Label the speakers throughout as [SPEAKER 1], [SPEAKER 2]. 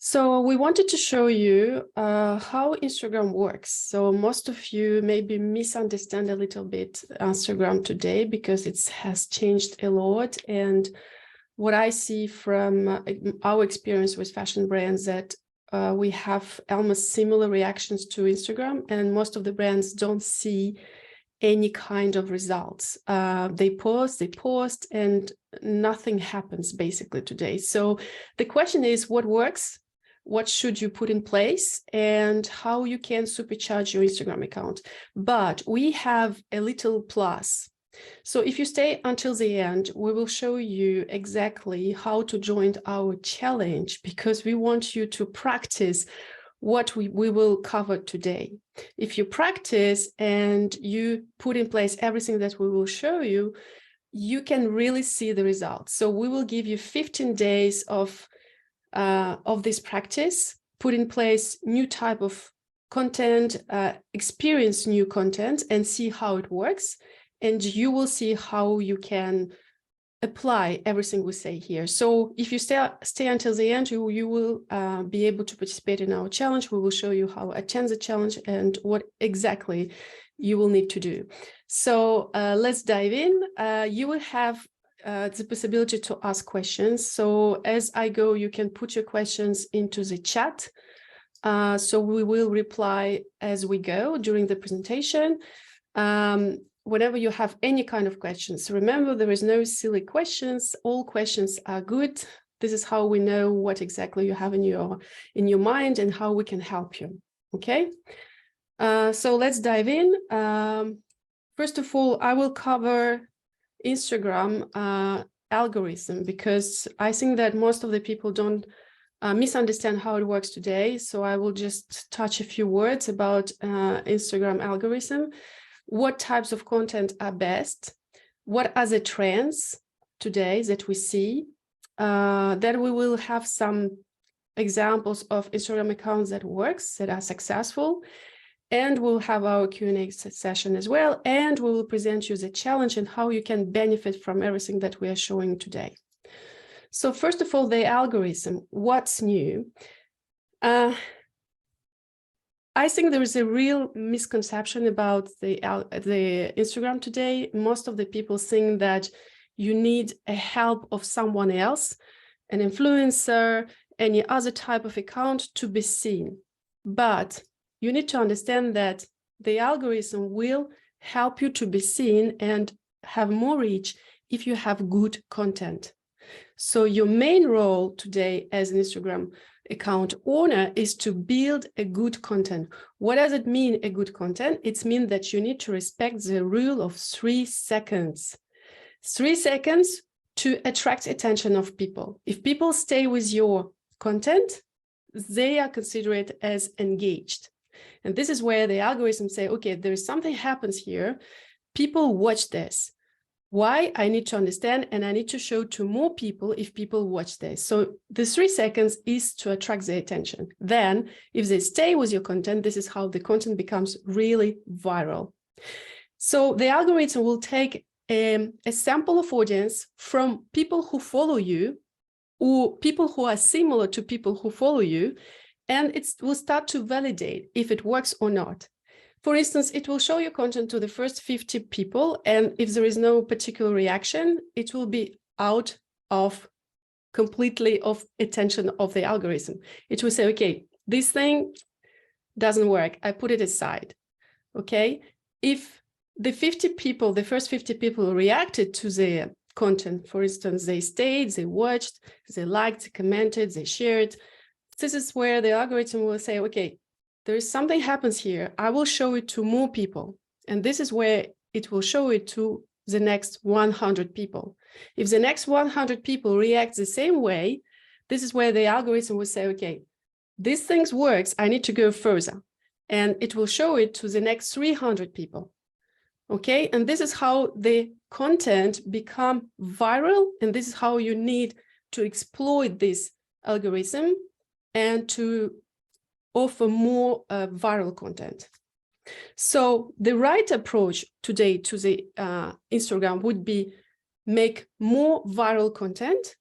[SPEAKER 1] So we wanted to show you how Instagram works. So most of you maybe misunderstand a little bit Instagram today because it has changed a lot. And what I see from our experience with fashion brands that we have almost similar reactions to Instagram, and most of the brands don't see any kind of results. They post, and nothing happens basically today. So the question is, what works? What should you put in place, and how you can supercharge your Instagram account? But we have a little plus. So if you stay until the end, we will show you exactly how to join our challenge, because we want you to practice what we will cover today. If you practice and you put in place everything that we will show you, you can really see the results. So we will give you 15 days of this practice, put in place new type of content, experience new content, and see how it works. And you will see how you can apply everything we say here. So if you stay until the end, you will be able to participate in our challenge. We will show you how to attend the challenge and what exactly you will need to do. So let's dive in. You will have the possibility to ask questions. So as I go, you can put your questions into the chat. So we will reply as we go during the presentation. Whenever you have any kind of questions, remember there is no silly questions. All questions are good. This is how we know what exactly you have in your mind and how we can help you. Okay. So let's dive in. First of all, I will cover Instagram algorithm, because I think that most of the people don't misunderstand how it works today. So I will just touch a few words about Instagram algorithm. What types of content are best? What are the trends today that we see? Then we will have some examples of Instagram accounts that works, that are successful. And we'll have our Q&A session as well. And we will present you the challenge and how you can benefit from everything that we are showing today. So first of all, the algorithm, what's new? I think there is a real misconception about the Instagram today. Most of the people think that you need a help of someone else, an influencer, any other type of account to be seen. But you need to understand that the algorithm will help you to be seen and have more reach if you have good content. So your main role today as an Instagram account owner is to build a good content. What does it mean, a good content? It means that you need to respect the rule of 3 seconds. 3 seconds to attract attention of people. If people stay with your content, they are considered as engaged. And this is where the algorithms say, okay, there is something happens here. People watch this. Why? I need to understand, and I need to show to more people if people watch this. So the 3 seconds is to attract their attention. Then if they stay with your content, this is how the content becomes really viral. So the algorithm will take a sample of audience from people who follow you, or people who are similar to people who follow you, and it will start to validate if it works or not. For instance, it will show your content to the first 50 people, and if there is no particular reaction, it will be out of completely of attention of the algorithm. It will say, okay, this thing doesn't work. I put it aside. Okay. If the 50 people, the first 50 people reacted to the content, for instance, they stayed, they watched, they liked, they commented, they shared. This is where the algorithm will say, okay, there is something happens here. I will show it to more people. And this is where it will show it to the next 100 people. If the next 100 people react the same way, this is where the algorithm will say, okay, this thing works. I need to go further. And it will show it to the next 300 people. Okay. And this is how the content become viral. And this is how you need to exploit this algorithm and to offer more viral content. So the right approach today to the Instagram would be make more viral content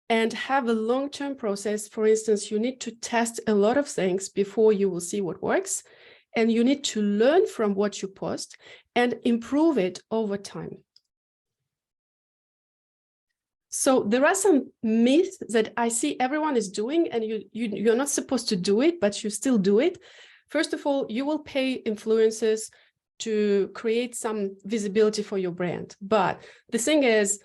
[SPEAKER 1] and have a long-term process. For instance, you need to test a lot of things before you will see what works. And you need to learn from what you post and improve it over time. So there are some myths that I see everyone is doing, and you're not supposed to do it, but you still do it. First of all, you will pay influencers to create some visibility for your brand. But the thing is,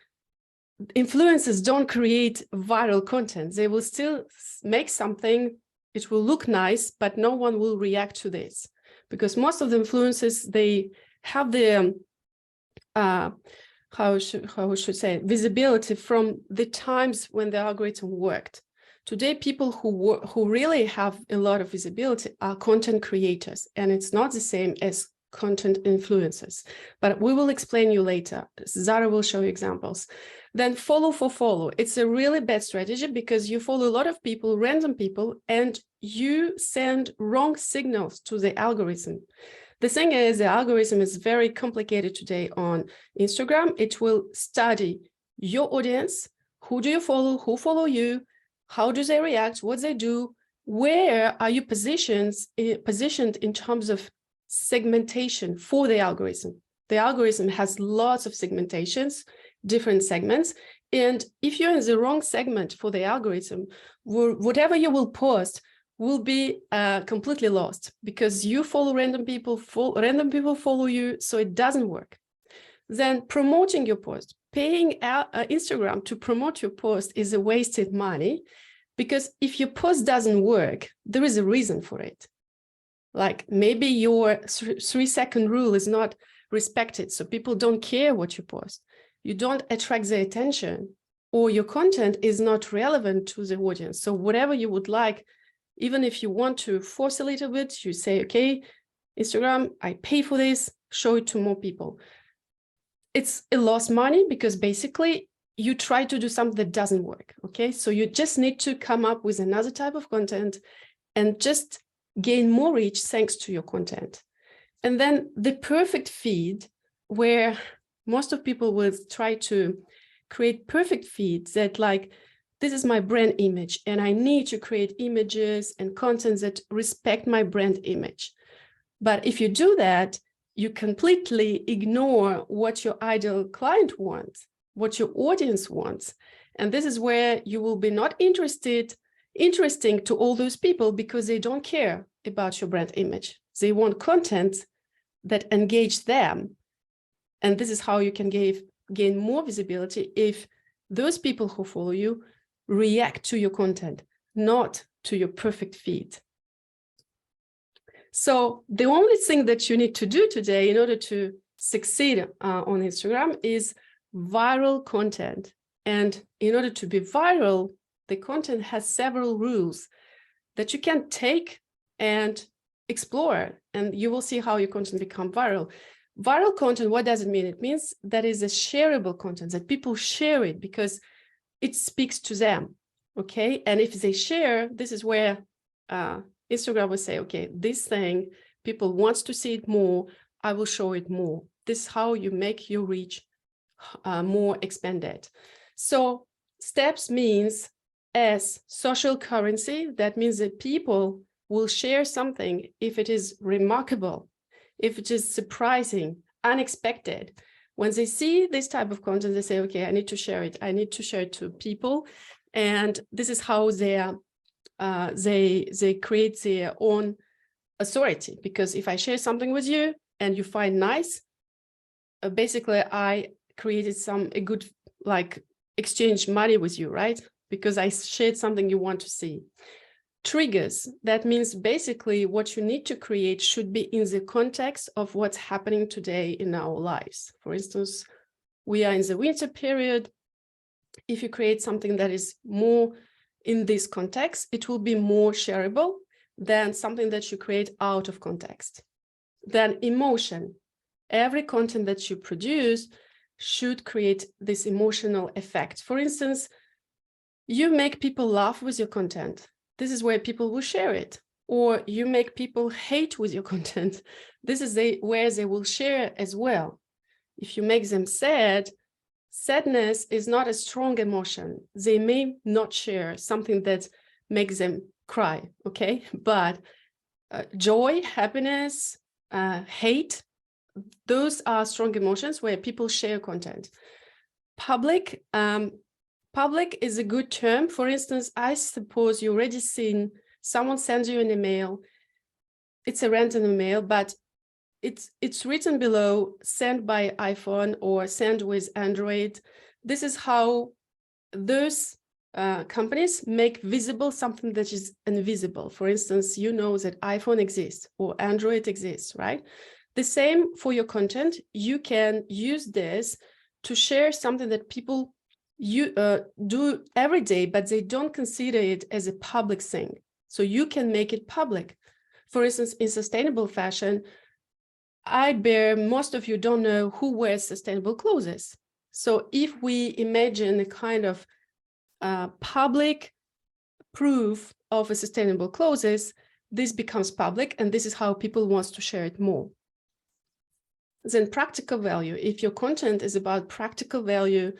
[SPEAKER 1] influencers don't create viral content. They will still make something, it will look nice, but no one will react to this. Because most of the influencers, they have the, how should say, visibility from the times when the algorithm worked. Today, people who really have a lot of visibility are content creators, and it's not the same as content influencers. But we will explain you later. Zara will show you examples. Then follow for follow. It's a really bad strategy because you follow a lot of people, random people, and you send wrong signals to the algorithm. The thing is, the algorithm is very complicated today on Instagram. It will study your audience, who do you follow, who follow you, how do they react, what they do, where are you positioned in terms of segmentation for the algorithm. The algorithm has lots of segmentations, different segments. And if you're in the wrong segment for the algorithm, whatever you will post will be completely lost because you follow random people follow you, so it doesn't work. Then promoting your post, paying Instagram to promote your post is a wasted money, because if your post doesn't work, there is a reason for it. Like maybe your 3-second rule is not respected, so people don't care what you post. You don't attract their attention, or your content is not relevant to the audience. So whatever you would like, even if you want to force a little bit, you say, okay, Instagram, I pay for this, show it to more people. It's a lost money because basically you try to do something that doesn't work, okay? So you just need to come up with another type of content and just gain more reach thanks to your content. And then the perfect feed, where most of people will try to create perfect feeds that like, this is my brand image, and I need to create images and content that respect my brand image. But if you do that, you completely ignore what your ideal client wants, what your audience wants. And this is where you will be not interesting to all those people because they don't care about your brand image. They want content that engage them. And this is how you can gain more visibility if those people who follow you react to your content, not to your perfect feed. So the only thing that you need to do today in order to succeed on Instagram is viral content. And in order to be viral, the content has several rules that you can take and explore, and you will see how your content become viral. Viral content, what does it mean? It means that is a shareable content, that people share it because it speaks to them, okay? And if they share, this is where Instagram will say, okay, this thing, people want to see it more, I will show it more. This is how you make your reach more expanded. So steps means as social currency, that means that people will share something if it is remarkable, if it is surprising, unexpected. When they see this type of content, they say, okay, I need to share it. I need to share it to people. And this is how they create their own authority. Because if I share something with you and you find nice, basically I created a good, like, exchange money with you, right? Because I shared something you want to see. Triggers, that means basically what you need to create should be in the context of what's happening today in our lives. For instance, we are in the winter period. If you create something that is more in this context, it will be more shareable than something that you create out of context. Then emotion. Every content that you produce should create this emotional effect. For instance, you make people laugh with your content. This is where people will share it. Or you make people hate with your content. This is where they will share as well. If you make them sad, Sadness is not a strong emotion. They may not share something that makes them cry, okay? But joy, happiness, hate, those are strong emotions where people share content. Public, public is a good term. For instance, I suppose you already seen someone sends you an email. It's a random email, but it's written below, sent by iPhone or sent with Android. This is how those companies make visible something that is invisible. For instance, you know that iPhone exists or Android exists, right? The same for your content. You can use this to share something that people do every day, but they don't consider it as a public thing. So you can make it public. For instance, in sustainable fashion, I bet most of you don't know who wears sustainable clothes. So if we imagine a kind of public proof of a sustainable clothes, this becomes public, and this is how people want to share it more. Then practical value. If your content is about practical value,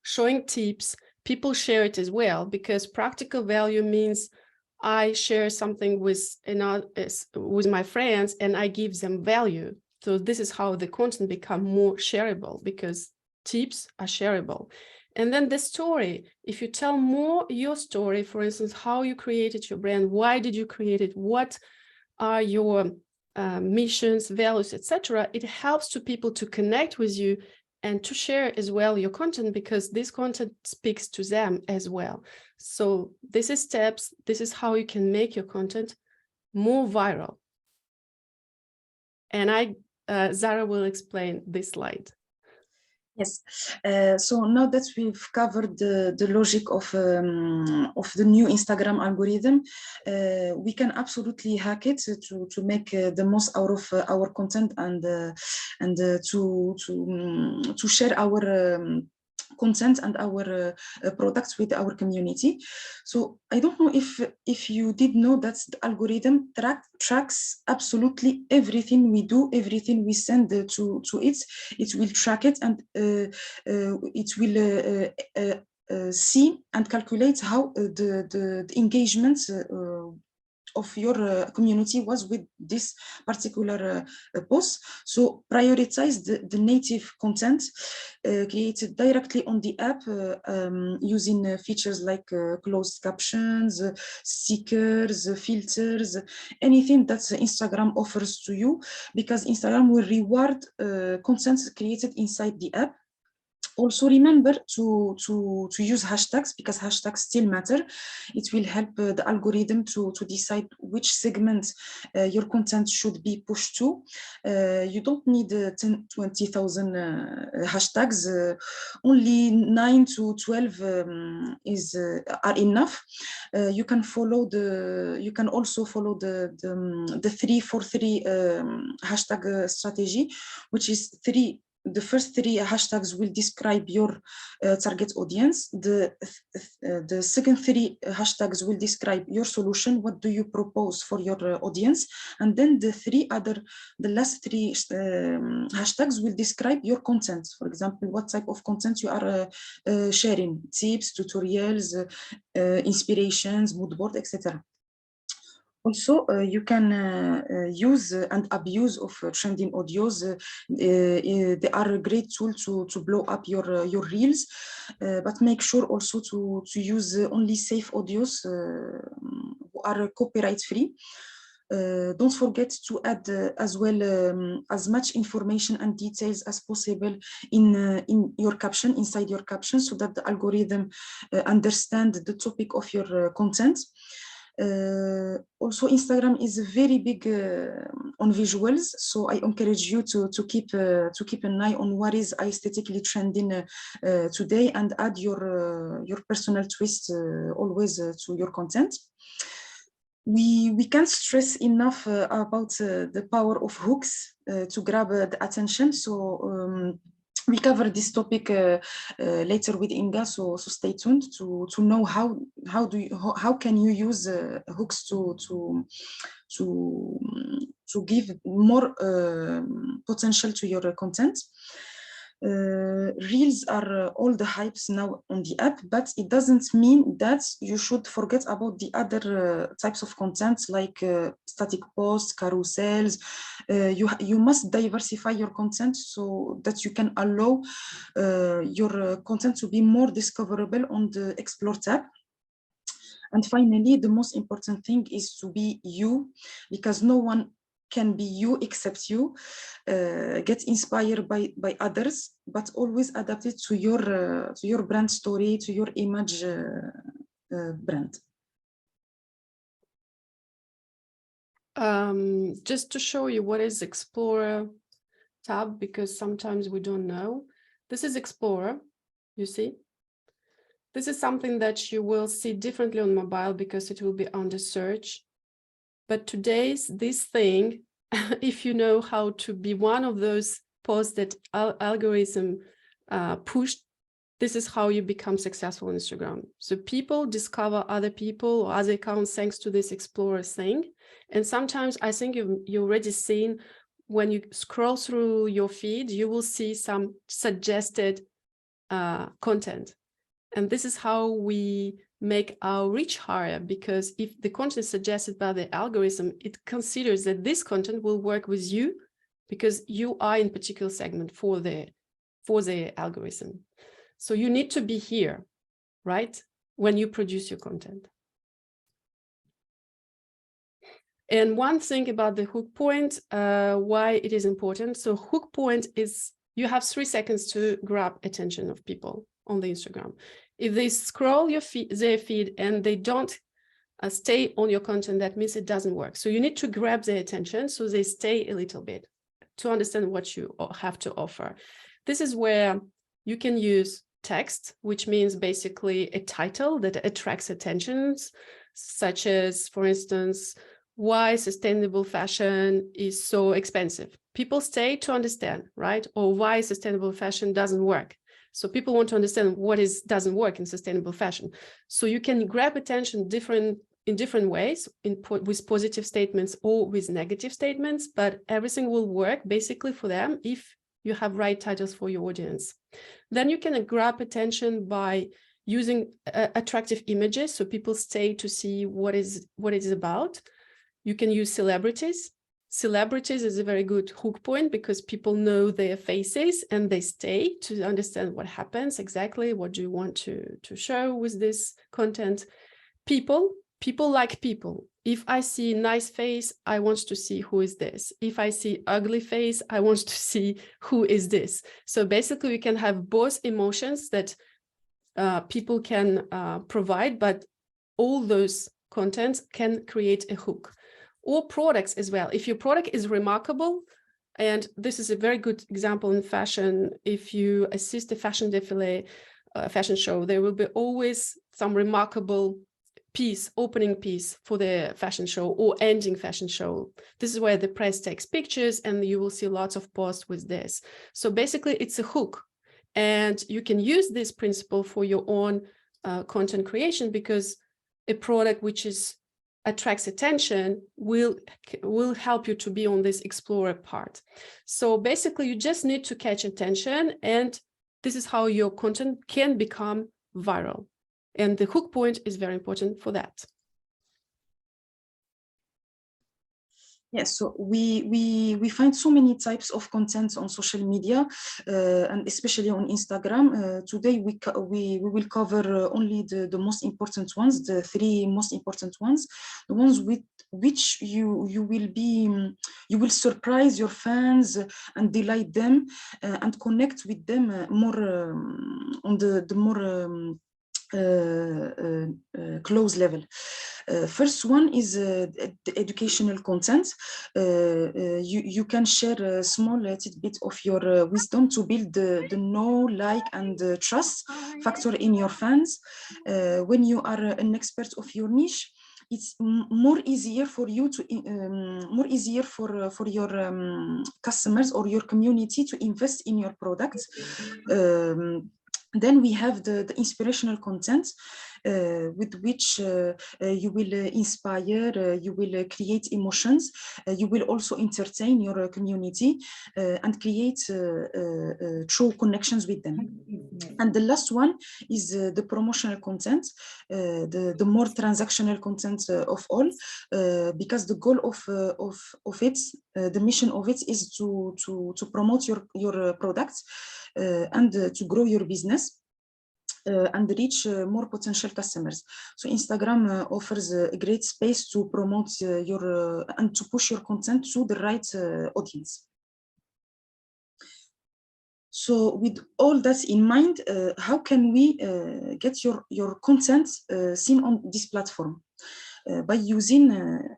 [SPEAKER 1] showing tips, people share it as well, because practical value means I share something with my friends and I give them value. So this is how the content become more shareable, because tips are shareable. And then the story, if you tell more your story, for instance, how you created your brand, why did you create it, what are your missions, values, etc., it helps to people to connect with you and to share as well your content, because this content speaks to them as well. So this is steps. This is how you can make your content more viral. And Zara will explain this slide.
[SPEAKER 2] Yes, so now that we've covered the logic of the new Instagram algorithm, we can absolutely hack it to make the most out of our content and to share our content and our products with our community. So I don't know if you did know that the algorithm tracks absolutely everything we do, everything we send to it. It will track it, and it will see and calculate how the engagement of your community was with this particular post. So prioritize the native content created directly on the app using features like closed captions, stickers, filters, anything that Instagram offers to you, because Instagram will reward content created inside the app. Also remember to use hashtags, because hashtags still matter. It will help the algorithm to decide which segment your content should be pushed to. You don't need 20,000 hashtags. Only 9 to 12 are enough. You can also follow the 3-4-3 hashtag strategy, which is the first 3 hashtags will describe your target audience. The second 3 hashtags will describe your solution. What do you propose for your audience? And then the last 3 hashtags will describe your content. For example, what type of content you are sharing: tips, tutorials, inspirations, mood board, etc. Also, you can use and abuse of trending audios. They are a great tool to blow up your reels, but make sure also to use only safe audios who are copyright free. Don't forget to add as well as much information and details as possible in your caption, inside your caption, so that the algorithm understand the topic of your content. Also, Instagram is very big on visuals, so I encourage you to keep an eye on what is aesthetically trending today, and add your personal twist always to your content. We can't stress enough about the power of hooks to grab the attention. So we cover this topic later with Inga, so stay tuned to know how can you use hooks to give more potential to your content. Reels are all the hypes now on the app, but it doesn't mean that you should forget about the other types of content like static posts, carousels. You must diversify your content so that you can allow your content to be more discoverable on the Explore tab. And finally, the most important thing is to be you, because no one can be you except you. Get inspired by others, but always adapt it to your brand story, to your image brand.
[SPEAKER 1] Just to show you what is Explorer tab, because sometimes we don't know. This is Explorer, you see. This is something that you will see differently on mobile because it will be under search. But this thing, if you know how to be one of those posts that algorithm pushed, this is how you become successful on Instagram. So people discover other people or other accounts thanks to this Explorer thing. And sometimes I think you've already seen when you scroll through your feed, you will see some suggested content. And this is how we make our reach higher, because if the content is suggested by the algorithm, it considers that this content will work with you because you are in particular segment for the algorithm. So you need to be here, right? When you produce your content. And one thing about the hook point, why it is important. So hook point is, you have 3 seconds to grab attention of people on the Instagram. If they scroll their feed and they don't stay on your content, that means it doesn't work. So you need to grab their attention so they stay a little bit to understand what you have to offer. This is where you can use text, which means basically a title that attracts attentions, such as, for instance, why sustainable fashion is so expensive. People stay to understand, right? Or why sustainable fashion doesn't work. So people want to understand what doesn't work in sustainable fashion. So you can grab attention in different ways, with positive statements or with negative statements, but everything will work basically for them if you have right titles for your audience. Then you can grab attention by using attractive images, so people stay to see what it is about. You can use celebrities. Celebrities is a very good hook point because people know their faces and they stay to understand what happens exactly. What do you want to show with this content? People like people. If I see nice face, I want to see who is this. If I see ugly face, I want to see who is this. So basically we can have both emotions that people can provide, but all those contents can create a hook. Or products as well. If your product is remarkable, and this is a very good example in fashion, if you assist a fashion défilé, fashion show, there will be always some remarkable piece, opening piece for the fashion show or ending fashion show. This is where the press takes pictures and you will see lots of posts with this. So basically it's a hook, and you can use this principle for your own content creation, because a product which attracts attention will help you to be on this explorer part. So basically you just need to catch attention, and this is how your content can become viral. And the hook point is very important for that.
[SPEAKER 2] Yes, so we find so many types of content on social media, and especially on Instagram. Today we will cover only the most important ones, the 3 most important ones, the ones with which you will surprise your fans and delight them and connect with them more on the more close level. First one is the educational content. You can share a small tidbit of your wisdom to build the know, like, and trust factor in your fans. When you are an expert of your niche, it's more easier for you to more easier for your customers or your community to invest in your products. Then we have the inspirational content. with which you will inspire, you will create emotions, you will also entertain your community and create true connections with them. And the last one is the promotional content, the more transactional content of all, because the goal of it, the mission of it is to promote your products and to grow your business. And reach more potential customers. So Instagram offers a great space to promote your and to push your content to the right audience. So with all that in mind, how can we get your content seen on this platform? By using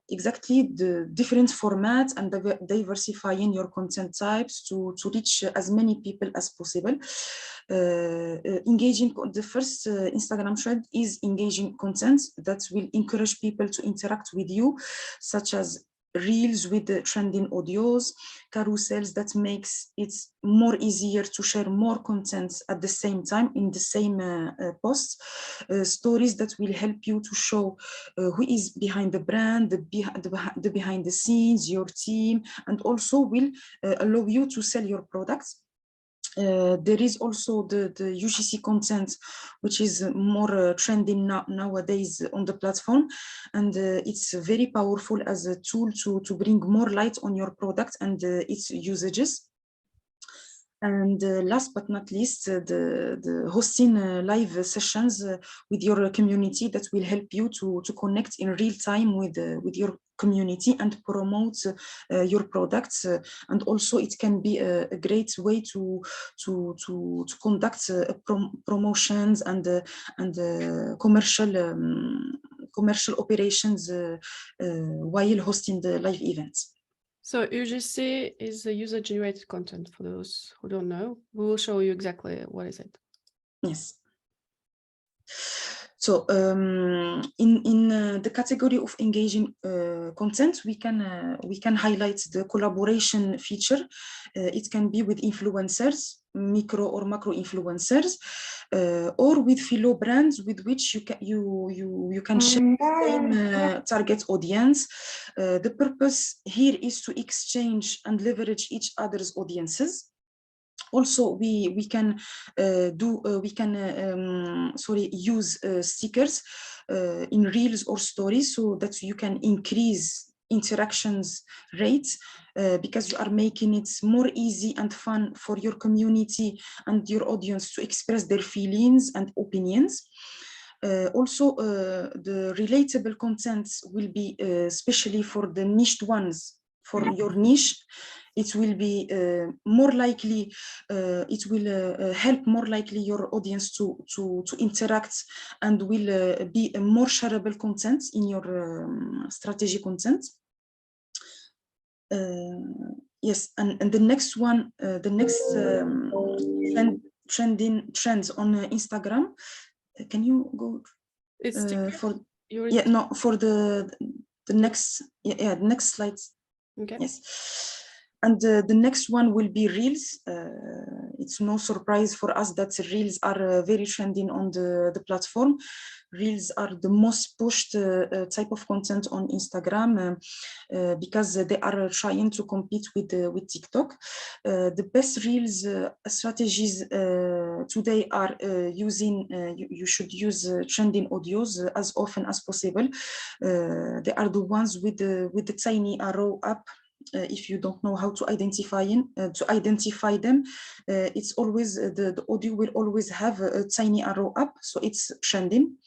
[SPEAKER 2] exactly the different formats and diversifying your content types to reach as many people as possible. Engaging, the first Instagram trend is engaging content that will encourage people to interact with you, such as reels with the trending audios, carousels that makes it more easier to share more content at the same time in the same posts, stories that will help you to show who is behind the brand, the behind the scenes, your team, and also will allow you to sell your products. There is also the UGC content, which is more trending nowadays on the platform, and it's very powerful as a tool to bring more light on your product and its usages. And last but not least, the hosting live sessions with your community that will help you to connect in real time with your community and promote your products. And also it can be a great way to conduct promotions and commercial operations while hosting the live events.
[SPEAKER 1] So UGC is the user-generated content. For those who don't know, we will show you exactly what is it.
[SPEAKER 2] Yes. So in the category of engaging content, we can highlight the collaboration feature. It can be with influencers, micro or macro influencers, or with fellow brands with which you can share the same target audience. The purpose here is to exchange and leverage each other's audiences. Also, we can use stickers in reels or stories so that you can increase interactions rates because you are making it more easy and fun for your community and your audience to express their feelings and opinions. Also, the relatable content will be especially for the niched ones, for your niche. It will be more likely, it will help more likely your audience to interact and will be a more shareable content in your strategy content. Yes, and the next one, the next trends on Instagram. Can you go for for the next the next slides?
[SPEAKER 1] Okay.
[SPEAKER 2] Yes. And the next one will be reels. It's no surprise for us that reels are very trending on the platform. Reels are the most pushed type of content on Instagram because they are trying to compete with TikTok. The best reels strategies today are using, you should use trending audios as often as possible. They are the ones with the tiny arrow up. If you don't know how to identify them, it's always the audio will always have a tiny arrow up, so it's trending.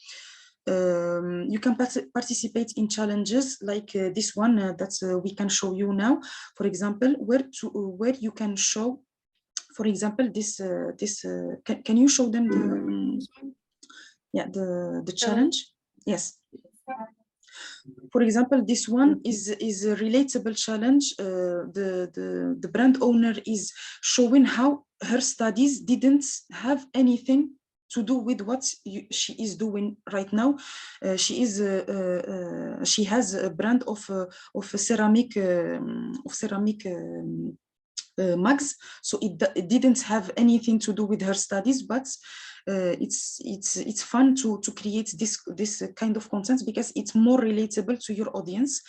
[SPEAKER 2] You can participate in challenges like this one that we can show you now. For example, where you can show, for example, this can you show them the challenge? Yes. For example, this one is a relatable challenge. The brand owner is showing how her studies didn't have anything to do with what she is doing right now. She has a brand of ceramic mugs, so it didn't have anything to do with her studies, but it's fun to create this kind of content because it's more relatable to your audience,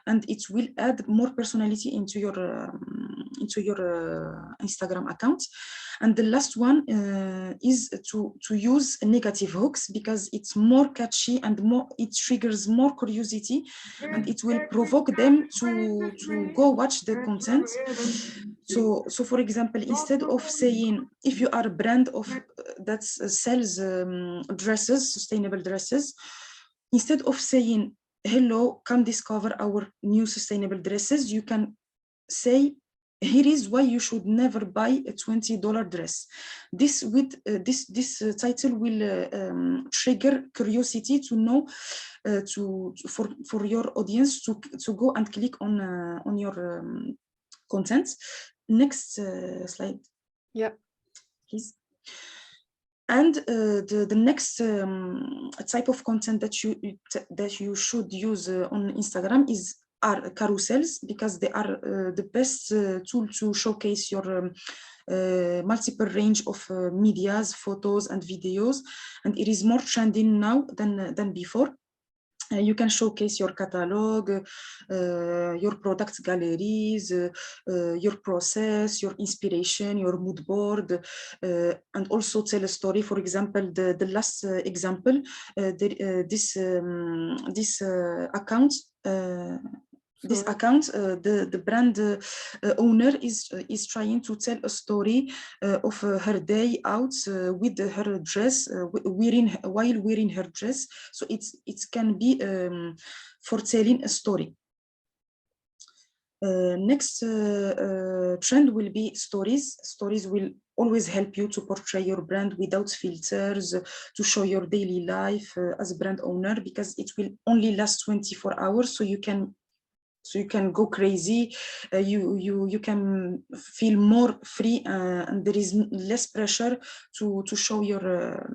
[SPEAKER 2] and it will add more personality into your Instagram account. And the last one is to use negative hooks, because it's more catchy and it triggers more curiosity, and it will provoke them to go watch the content. So for example, instead of saying, if you are a brand that sells dresses, sustainable dresses, instead of saying, hello, come discover our new sustainable dresses, you can say, here is why you should never buy a $20 dress. This title will trigger curiosity to know, for your audience to go and click on your content. Next slide.
[SPEAKER 1] Yeah.
[SPEAKER 2] Please. And the next type of content that you should use on Instagram are carousels, because they are the best tool to showcase your multiple range of medias, photos, and videos, and it is more trending now than before. You can showcase your catalog, your product galleries, your process, your inspiration, your mood board, and also tell a story. For example, the last example, this account. This account, the brand owner is trying to tell a story of her day out with her dress, while wearing her dress. So it can be for telling a story. Next trend will be stories. Stories will always help you to portray your brand without filters, to show your daily life as a brand owner, because it will only last 24 hours, so you can go crazy, you can feel more free, and there is less pressure to show your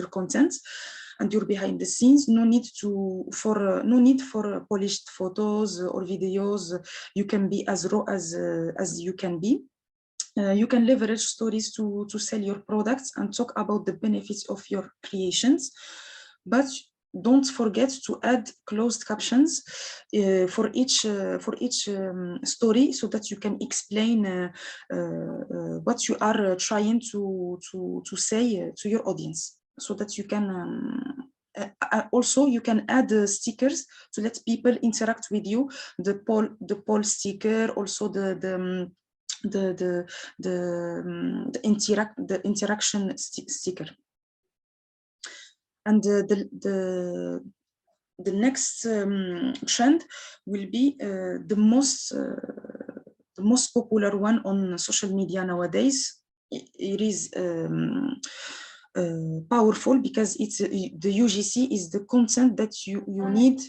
[SPEAKER 2] content and your behind the scenes. No need for polished photos or videos. You can be as raw as you can be. You can leverage stories to sell your products and talk about the benefits of your creations, but don't forget to add closed captions for each story, so that you can explain what you are trying to say to your audience, so that you can also you can add stickers to let people interact with you. The poll sticker, also the interaction sticker. And the next trend will be the most popular one on social media nowadays. It is powerful, because it's the UGC is the content that you need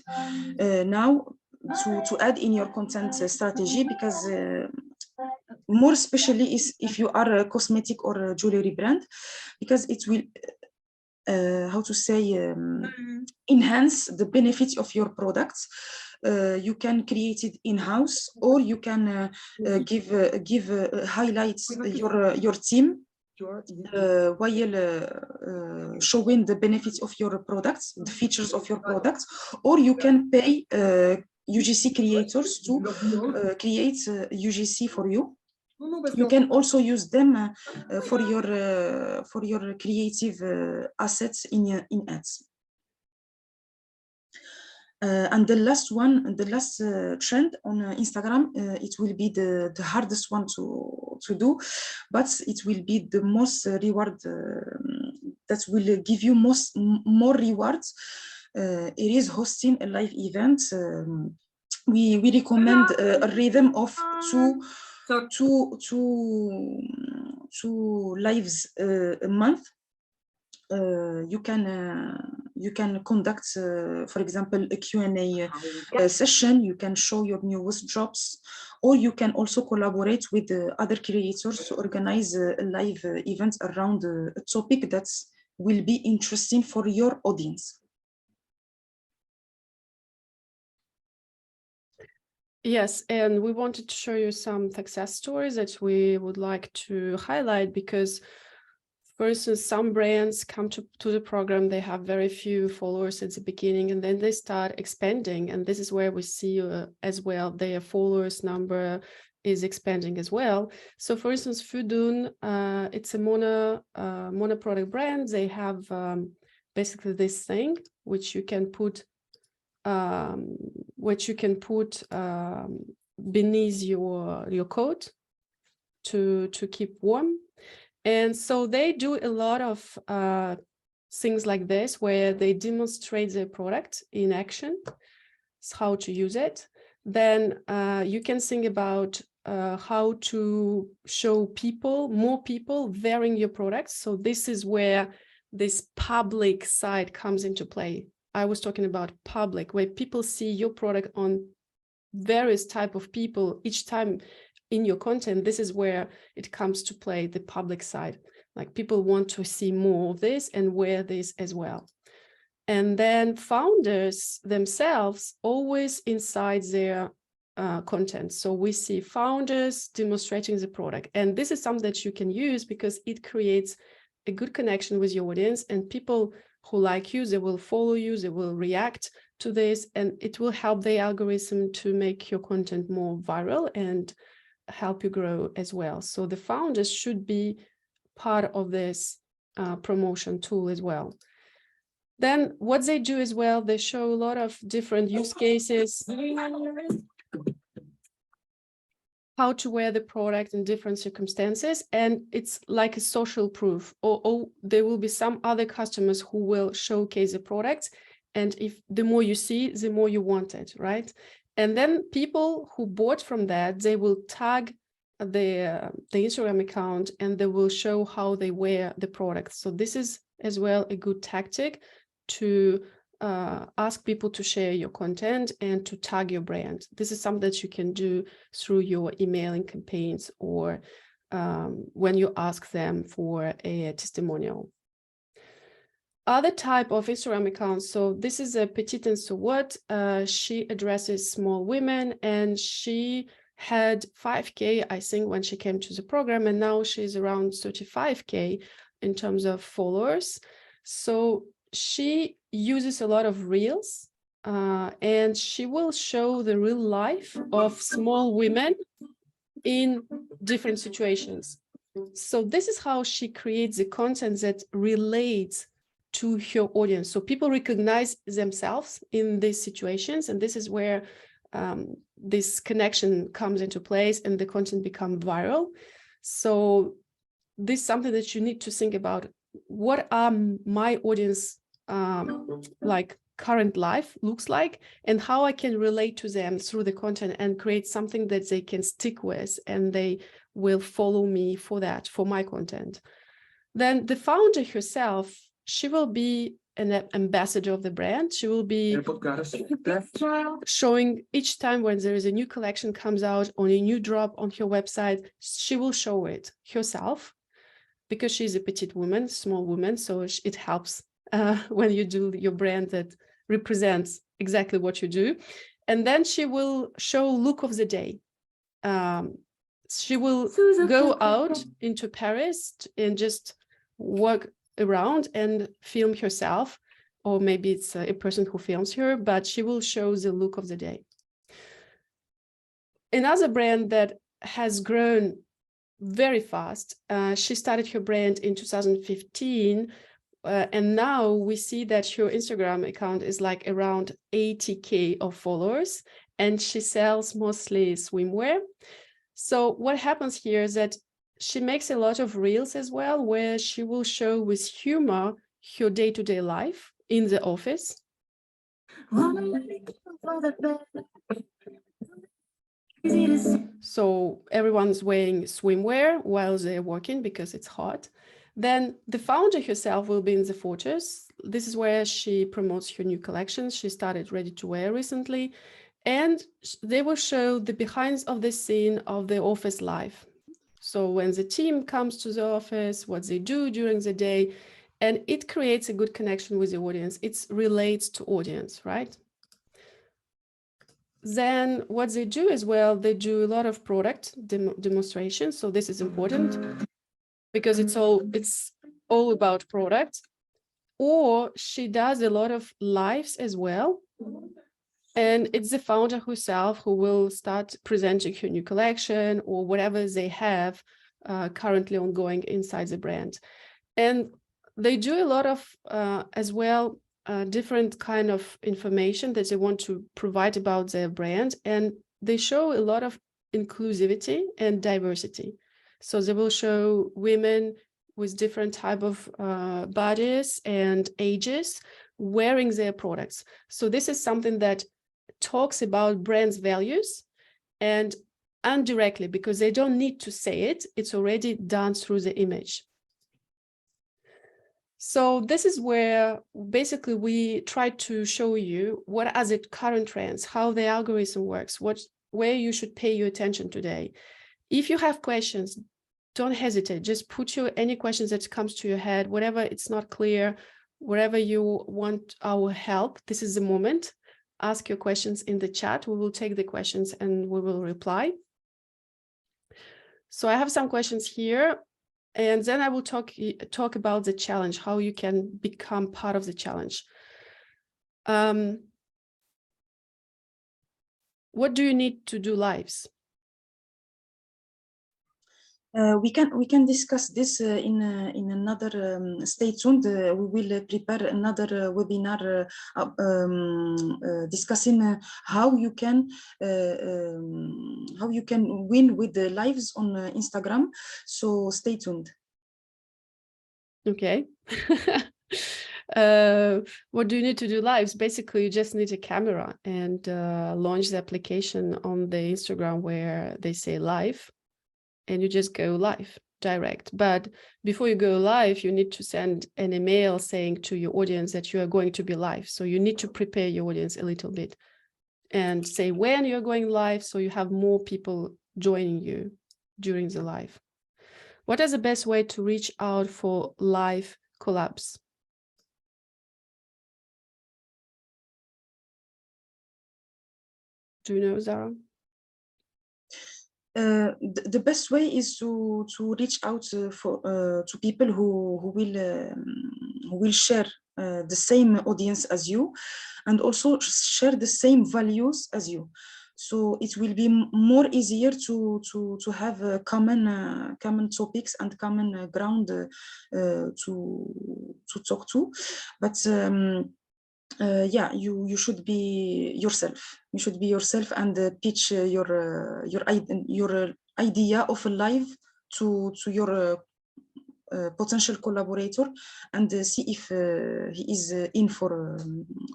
[SPEAKER 2] now to add in your content strategy, because more especially is if you are a cosmetic or a jewelry brand, because it will how to say enhance the benefits of your products. You can create it in-house, or you can give highlights your team while showing the benefits of your products, the features of your products, or you can pay UGC creators to create UGC for you. You can also use them for your creative assets in ads. And the last trend on Instagram, it will be the hardest one to do, but it will be the most reward that will give you more rewards. It is hosting a live event. We recommend a rhythm of two lives a month. You can conduct, for example, a Q&A session. You can show your newest drops, or you can also collaborate with other creators to organize a live event around a topic that will be interesting for your audience.
[SPEAKER 1] Yes, and we wanted to show you some success stories that we would like to highlight, because For instance, some brands come to the program, they have very few followers at the beginning, and then they start expanding. And this is where we see as well, their followers number is expanding as well. So for instance, Fudun, it's a mono product brand. They have basically this thing, which you can put beneath your coat to keep warm. And so they do a lot of things like this, where they demonstrate their product in action, how to use it. Then you can think about how to show more people wearing your products. So this is where this public side comes into play. I was talking about public, where people see your product on various type of people each time in your content. This is where it comes to play, the public side. Like people want to see more of this and wear this as well. And then founders themselves always inside their content. So we see founders demonstrating the product. And this is something that you can use because it creates a good connection with your audience, and people who like you, they will follow you, they will react to this, and it will help the algorithm to make your content more viral and help you grow as well. So the founders should be part of this promotion tool as well. Then what they do as well, they show a lot of different use cases, how to wear the product in different circumstances. And it's like a social proof, or there will be some other customers who will showcase the product. And if the more you see, the more you want it, right? And then people who bought from that, they will tag the Instagram account and they will show how they wear the product. So this is as well a good tactic to ask people to share your content and to tag your brand. This is something that you can do through your emailing campaigns, or when you ask them for a testimonial. Other type of Instagram accounts. So this is a Petition. So what she addresses small women, and she had 5K, I think, when she came to the program, and now she's around 35K in terms of followers. So she uses a lot of reels, and she will show the real life of small women in different situations. So this is how she creates the content that relates to her audience. So people recognize themselves in these situations, and this is where this connection comes into place and the content becomes viral. So this is something that you need to think about. What are my audience like current life looks like, and how I can relate to them through the content and create something that they can stick with, and they will follow me for that, for my content. Then the founder herself, she will be an ambassador of the brand. She will be showing each time when there is a new collection comes out or a new drop on her website, she will show it herself, because she's a petite woman, small woman. So it helps when you do your brand that represents exactly what you do. And then she will show look of the day. She will go out into Paris and just walk around and film herself, or maybe it's a person who films her, but she will show the look of the day. Another brand that has grown very fast, she started her brand in 2015, and now we see that her Instagram account is like around 80K of followers, and she sells mostly swimwear. So what happens here is that she makes a lot of reels as well, where she will show with humor her day-to-day life in the office. So everyone's wearing swimwear while they're working because it's hot. Then the founder herself will be in the photos. This is where she promotes her new collections. She started ready to wear recently, and they will show the behind of the scene of the office life. So when the team comes to the office, what they do during the day, and it creates a good connection with the audience. It relates to audience, right? Then what they do as well, they do a lot of product demonstrations. So this is important because it's all about products, or she does a lot of lives as well. And it's the founder herself who will start presenting her new collection or whatever they have currently ongoing inside the brand. And they do a lot of, as well, different kind of information that they want to provide about their brand. And they show a lot of inclusivity and diversity. So they will show women with different type of bodies and ages wearing their products. So this is something that talks about brands' values, and indirectly, because they don't need to say it, it's already done through the image. So this is where basically we try to show you what are the current trends, how the algorithm works, where you should pay your attention today. If you have questions, don't hesitate. Just put any questions that comes to your head, whatever it's not clear, wherever you want our help. This is the moment. Ask your questions in the chat. We will take the questions and we will reply. So I have some questions here, and then I will talk about the challenge, how you can become part of the challenge. What do you need to do lives?
[SPEAKER 2] We can discuss this in another. Stay tuned. We will prepare another webinar discussing how you can win with the lives on Instagram. So stay tuned.
[SPEAKER 1] Okay. What do you need to do lives? Basically, you just need a camera and launch the application on the Instagram where they say live. And you just go live direct. But before you go live, you need to send an email saying to your audience that you are going to be live. So you need to prepare your audience a little bit and say when you're going live, so you have more people joining you during the live. What is the best way to reach out for live collabs? Do you know, Zara?
[SPEAKER 2] The best way is to reach out to people who will share the same audience as you, and also share the same values as you. So it will be more easier to have common topics and common ground to talk to. But yeah, you should be yourself. You should be yourself and pitch your idea of a live to your potential collaborator, and see if he is in for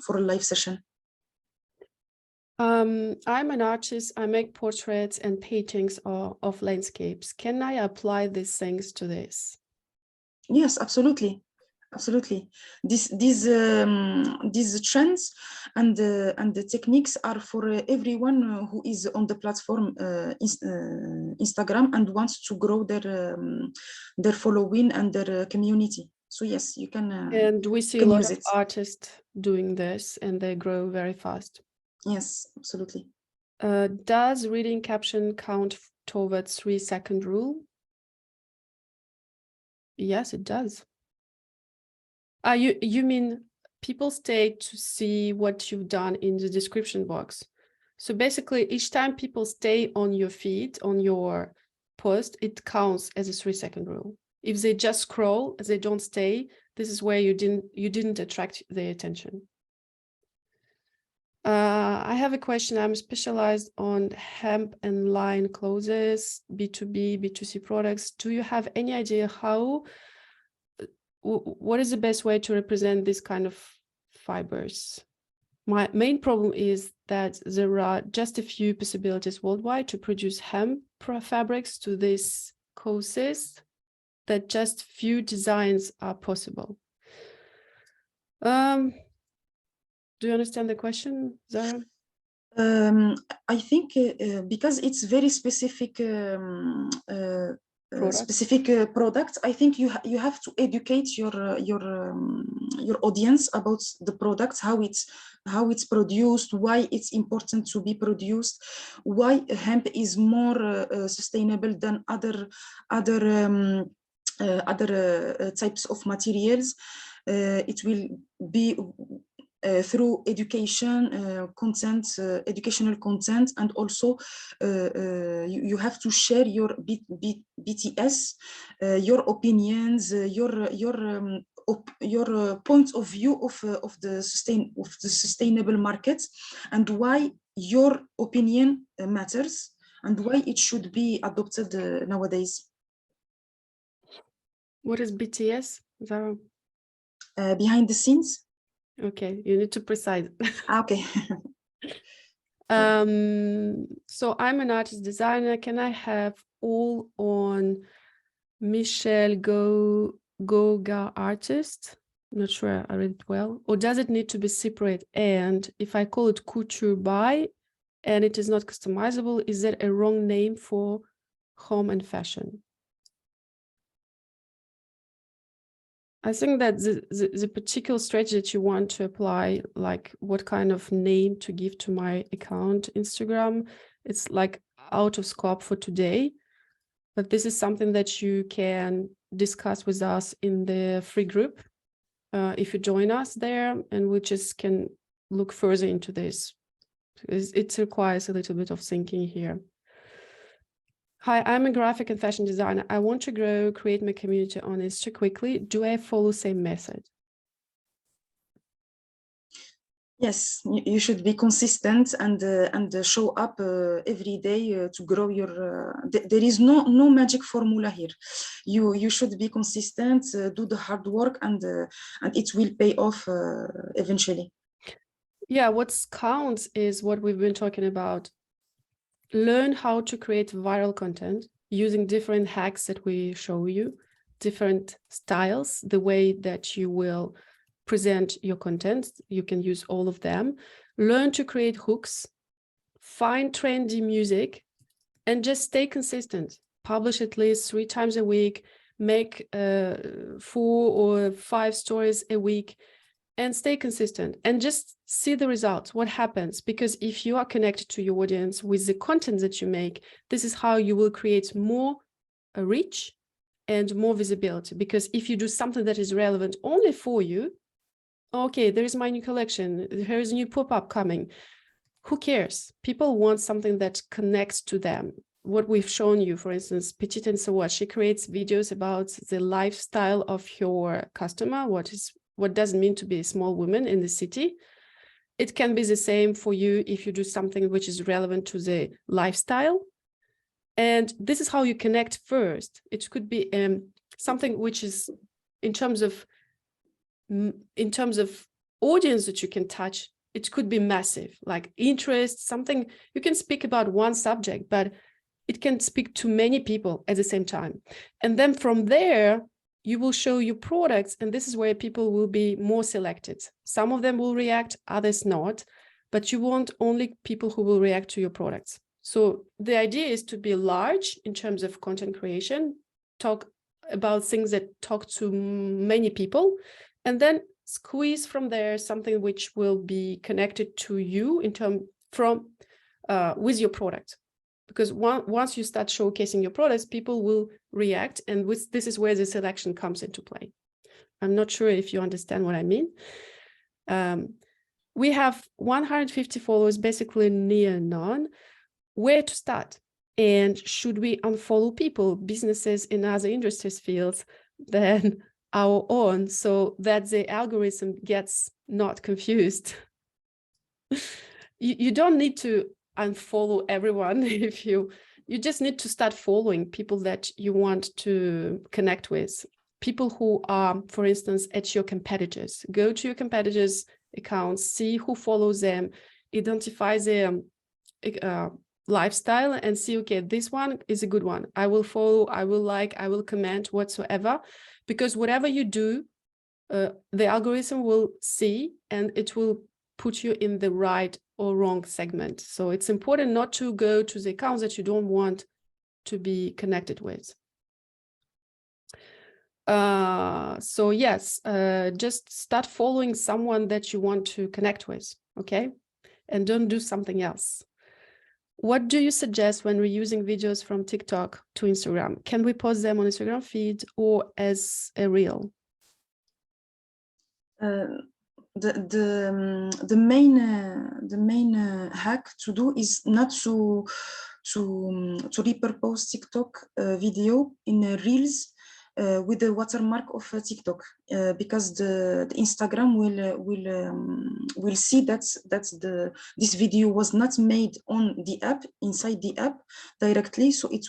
[SPEAKER 2] a live session.
[SPEAKER 1] I'm an artist. I make portraits and paintings of landscapes. Can I apply these things to this?
[SPEAKER 2] Yes, absolutely. Absolutely. These trends and the techniques are for everyone who is on the platform Instagram and wants to grow their following and their community. So yes, you can.
[SPEAKER 1] And we see a lot of artists doing this, and they grow very fast.
[SPEAKER 2] Yes, absolutely.
[SPEAKER 1] Does reading caption count towards 3-second rule? Yes, it does. You mean people stay to see what you've done in the description box. So basically, each time people stay on your feed, on your post, it counts as a 3-second rule. If they just scroll, they don't stay, this is where you didn't attract their attention. I have a question. I'm specialized on hemp and line clothes, B2B, B2C products. Do you have any idea what is the best way to represent this kind of fibers? My main problem is that there are just a few possibilities worldwide to produce hemp fabrics to these causes, that just few designs are possible. Do you understand the question, Zara?
[SPEAKER 2] I think because it's very specific products, I think you have to educate your audience about the products, how it's produced, why it's important to be produced, why hemp is more sustainable than other other types of materials. It will be through education content, educational content, and also you have to share your BTS, your opinions, your point of view of the sustainable market, and why your opinion matters and why it should be adopted nowadays.
[SPEAKER 1] What is BTS, Zara?
[SPEAKER 2] Behind the scenes.
[SPEAKER 1] Okay, you need to precise.
[SPEAKER 2] Okay.
[SPEAKER 1] So I'm an artist designer. Can I have all on Michelle Goga artist? I'm not sure I read it well. Or does it need to be separate? And if I call it couture by and it is not customizable, is that a wrong name for home and fashion? I think that the particular strategy that you want to apply, like what kind of name to give to my account, Instagram, it's like out of scope for today. But this is something that you can discuss with us in the free group if you join us there, and we just can look further into this. It requires a little bit of thinking here. Hi, I'm a graphic and fashion designer. I want to grow, create my community on Insta quickly. Do I follow same method?
[SPEAKER 2] Yes, you should be consistent and show up every day to grow your. There is no magic formula here. You should be consistent, do the hard work, and it will pay off eventually.
[SPEAKER 1] Yeah, what counts is what we've been talking about. Learn how to create viral content using different hacks that we show you, different styles, the way that you will present your content. You can use all of them. Learn to create hooks, find trendy music, and just stay consistent. Publish at least 3 times a week, make 4 or 5 stories a week, and stay consistent and just see the results, what happens. Because if you are connected to your audience with the content that you make, this is how you will create more reach and more visibility. Because if you do something that is relevant only for you, okay, there is my new collection, here is a new pop-up coming, who cares? People want something that connects to them. What we've shown you, for instance, Petition, so what she creates videos about the lifestyle of your customer, what does it mean to be a small woman in the city. It can be the same for you if you do something which is relevant to the lifestyle. And this is how you connect first. It could be something which is in terms of audience that you can touch. It could be massive, like interest, something you can speak about one subject, but it can speak to many people at the same time. And then from there, you will show your products, and this is where people will be more selected. Some of them will react, others not, but you want only people who will react to your products. So the idea is to be large in terms of content creation, talk about things that talk to many people, and then squeeze from there something which will be connected to you in with your product. Because once you start showcasing your products, people will react, and this is where the selection comes into play. I'm not sure if you understand what I mean. We have 150 followers, basically near none. Where to start? And should we unfollow people, businesses in other industries fields than our own, so that the algorithm gets not confused? You don't need to unfollow everyone. If you just need to start following people that you want to connect with, people who are, for instance, at your competitors. Go to your competitors' accounts, see who follows them, identify their lifestyle, and see, okay, this one is a good one. I will follow, I will like, I will comment, whatsoever. Because whatever you do, the algorithm will see, and it will put you in the right or wrong segment. So it's important not to go to the accounts that you don't want to be connected with. So yes, just start following someone that you want to connect with, okay? And don't do something else. What do you suggest when reusing videos from TikTok to Instagram? Can we post them on Instagram feed or as a reel?
[SPEAKER 2] The main hack to do is not to repurpose TikTok video in reels with the watermark of TikTok, because the Instagram will see that this video was not made on the app, inside the app directly, so it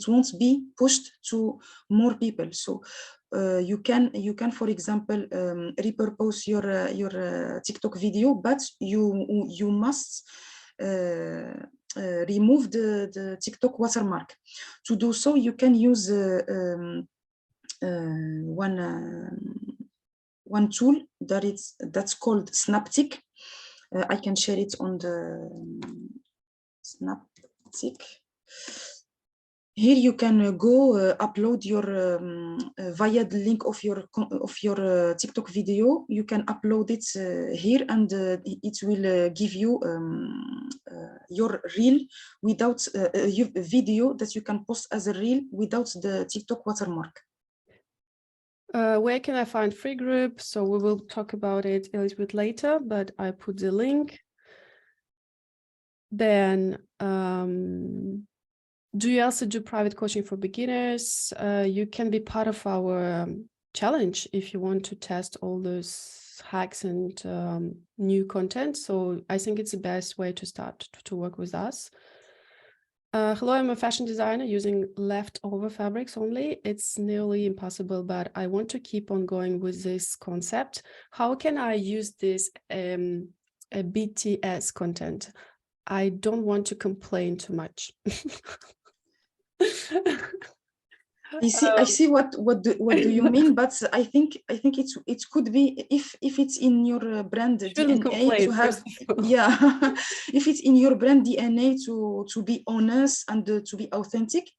[SPEAKER 2] won't be pushed to more people. So you can, for example, repurpose your TikTok video, but you must remove the TikTok watermark. To do so, you can use one tool that's called Snaptic. I can share it on the Snaptic. Here you can go upload your via the link of your TikTok video. You can upload it here, and it will give you your reel without your video that you can post as a reel without the TikTok watermark.
[SPEAKER 1] Where can I find free group? So we will talk about it a little bit later, but I put the link. Then do you also do private coaching for beginners? You can be part of our challenge if you want to test all those hacks and new content. So I think it's the best way to start to work with us. Hello, I'm a fashion designer using leftover fabrics only. It's nearly impossible, but I want to keep on going with this concept. How can I use this BTS content? I don't want to complain too much.
[SPEAKER 2] I see what do you mean, but I think it could be if it's in your brand DNA to have, yeah, if it's in your brand DNA to be honest and to be authentic.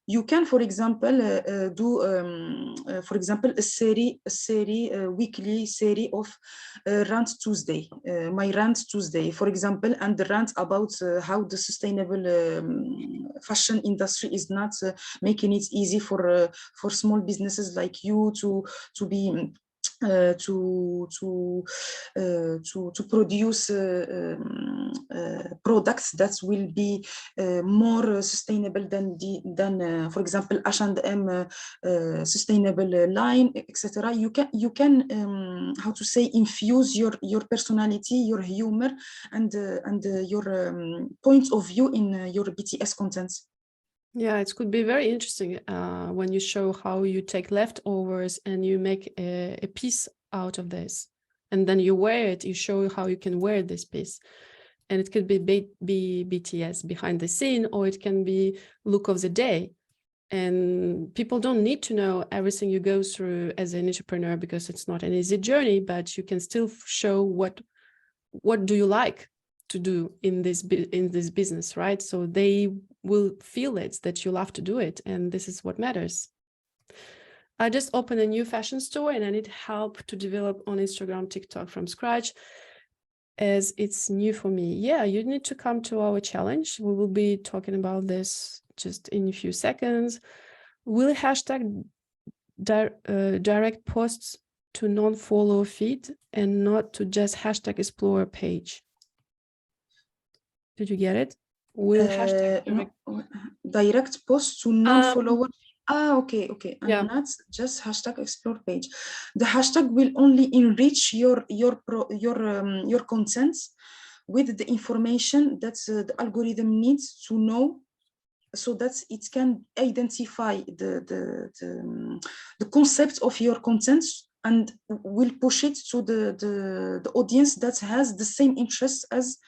[SPEAKER 2] You can, for example, do, for example, a weekly series of Rant Tuesday, my Rant Tuesday, for example, and the rant about how the sustainable fashion industry is not making it easy for small businesses like you to be to produce products that will be more sustainable than for example H&M sustainable line, etc. You can how to say, infuse your personality, your humor, and your point of view in your BTS contents.
[SPEAKER 1] Yeah, it could be very interesting when you show how you take leftovers and you make a piece out of this, and then you wear it. You show how you can wear this piece, and it could be BTS behind the scene, or it can be look of the day. And people don't need to know everything you go through as an entrepreneur, because it's not an easy journey. But you can still show what do you like to do in this business, right? So they will feel it, that you love to do it, and this is what matters. I just opened a new fashion store and I need help to develop on Instagram, TikTok from scratch, as it's new for me. Yeah, you need to come to our challenge. We will be talking about this just in a few seconds. Will hashtag direct posts to non-follow feed and not to just hashtag explore page? Did you get it? Will hashtag
[SPEAKER 2] direct post to non-follower. Okay. And
[SPEAKER 1] yeah,
[SPEAKER 2] not just hashtag explore page. The hashtag will only enrich your contents with the information that the algorithm needs to know, so that it can identify the concept of your contents and will push it to the audience that has the same interests as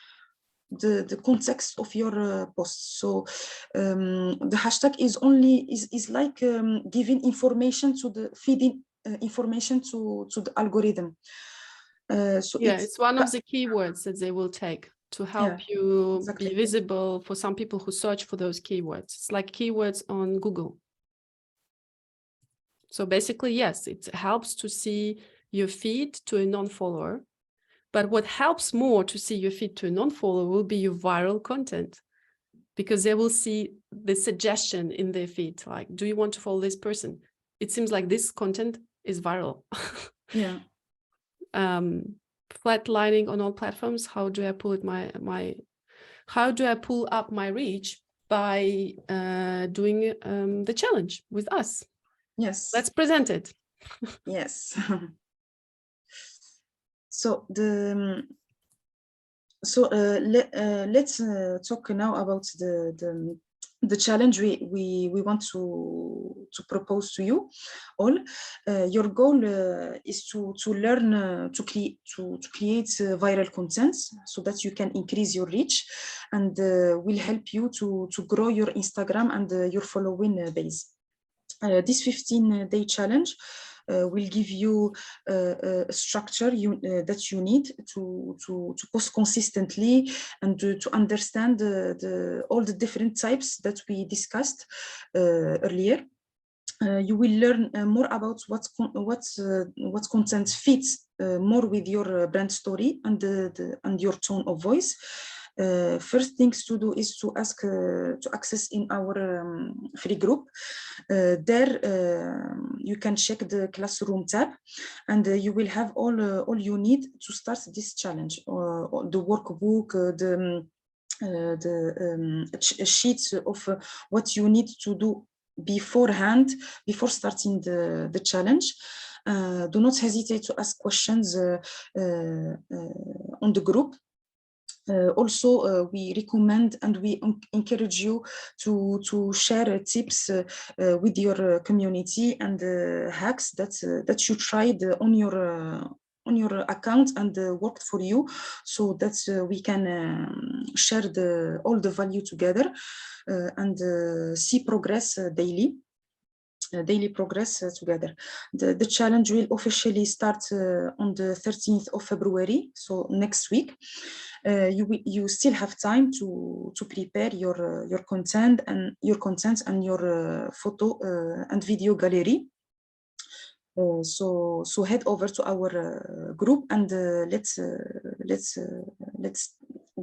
[SPEAKER 2] the context of your post. So the hashtag is like giving information to the feeding information to the algorithm. So
[SPEAKER 1] yeah, it's one of the keywords that they will take to help you
[SPEAKER 2] exactly.
[SPEAKER 1] be visible for some people who search for those keywords. It's like keywords on Google. So basically, yes, it helps to see your feed to a non-follower. But what helps more to see your feed to a non-follower will be your viral content. because they will see the suggestion in their feed, like, do you want to follow this person? It seems like this content is viral.
[SPEAKER 2] Yeah.
[SPEAKER 1] Flatlining on all platforms. How do I pull it how do I pull up my reach? By doing the challenge with us.
[SPEAKER 2] Yes.
[SPEAKER 1] Let's present it.
[SPEAKER 2] Yes. So let's talk now about the challenge we want to propose to you all. Your goal is to learn to create viral content so that you can increase your reach, and will help you to grow your Instagram and your following base. This 15-day challenge will give you a structure that you need to post consistently, and to understand all the different types that we discussed earlier. You will learn more about what content fits more with your brand story and your tone of voice. First things to do is to ask to access in our free group. There you can check the classroom tab, and you will have all you need to start this challenge. The workbook, sheets of what you need to do beforehand, before starting the challenge. Do not hesitate to ask questions on the group. Also, we recommend and we encourage you to share tips with your community and hacks that you tried on your account and worked for you, so that we can share all the value together and see progress daily. Daily progress together. The challenge will officially start on the 13th of February, so next week. You still have time to prepare your content and your photo and video gallery. So head over to our group, and let's